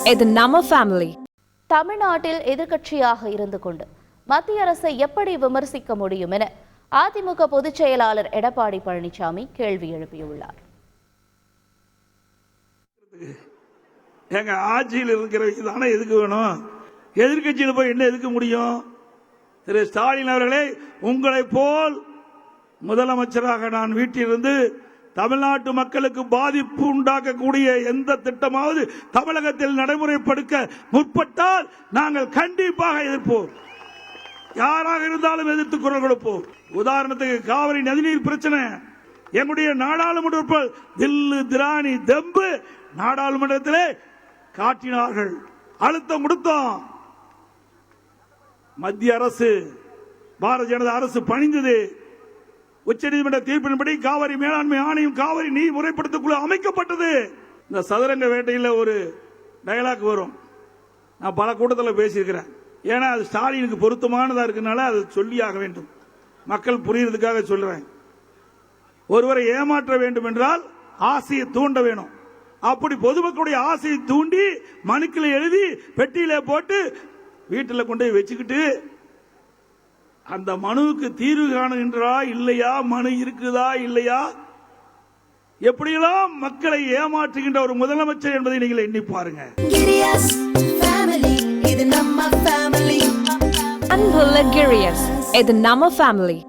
இது நம்ம ஃபேமிலி. தமிழ்நாட்டில் எதிர்க்கட்சியாக இருந்து கொண்டு மத்திய அரசை எப்படி விமர்சிக்க முடியும் என அதிமுக பொதுச் செயலாளர் எடப்பாடி பழனிசாமி கேள்வி எழுப்பியுள்ளார். எங்க ஆட்சியில் இருக்கிற தானே எதுக்கு வேணும்? எதிர்கட்சியில் போய் என்ன எதுக்க முடியும்? திரு ஸ்டாலின் அவர்களே, உங்களை போல் முதலமைச்சராக நான் வீட்டிலிருந்து தமிழ்நாட்டு மக்களுக்கு பாதிப்பு உண்டாக்கக்கூடிய எந்த திட்டமாவது தமிழகத்தில் நடைமுறைப்படுத்த முற்பட்டால் நாங்கள் கண்டிப்பாக எதிர்ப்போம். யாராக இருந்தாலும் எதிர்த்து குரல் கொடுப்போம். உதாரணத்துக்கு காவிரி நதிநீர் பிரச்சனை, எங்களுடைய நாடாளுமன்ற தில்லு திராணி தெம்பு நாடாளுமன்றத்திலே காட்டினார்கள், அழுத்தம் கொடுத்தோம். மத்திய அரசு, பாரதிய ஜனதா அரசு பணிந்தது. உச்சநீதிமன்ற தீர்ப்பின்படி காவிரி மேலாண்மை ஆணையம், காவிரி நீர் முறைப்படுத்த குழு அமைக்கப்பட்டது. இந்த சதுரங்க வேட்டையில் ஒரு டயலாக் வரும், நான் பல கூட்டத்தில் பேசியிருக்கிறேன். ஏன்னா அது ஸ்டாலினுக்கு பொருத்தமானதா இருக்கனால அதை சொல்லியாக வேண்டும், மக்கள் புரியறதுக்காக சொல்றேன். ஒருவரை ஏமாற்ற வேண்டும் என்றால் ஆசையை தூண்ட வேணும். அப்படி பொதுமக்களுடைய ஆசையை தூண்டி மனுக்களை எழுதி பெட்டியில போட்டு வீட்டில் கொண்டு வச்சுக்கிட்டு அந்த மனுவுக்கு தீர்வு காணுகின்றா இல்லையா, மனு இருக்குதா இல்லையா, எப்படியெல்லாம் மக்களை ஏமாற்றுகின்ற ஒரு முதலமைச்சர் என்பதை நீங்கள் எண்ணி பாருங்க. அன்புள்ள கிரியஸ், இது நம்ம ஃபேமிலி.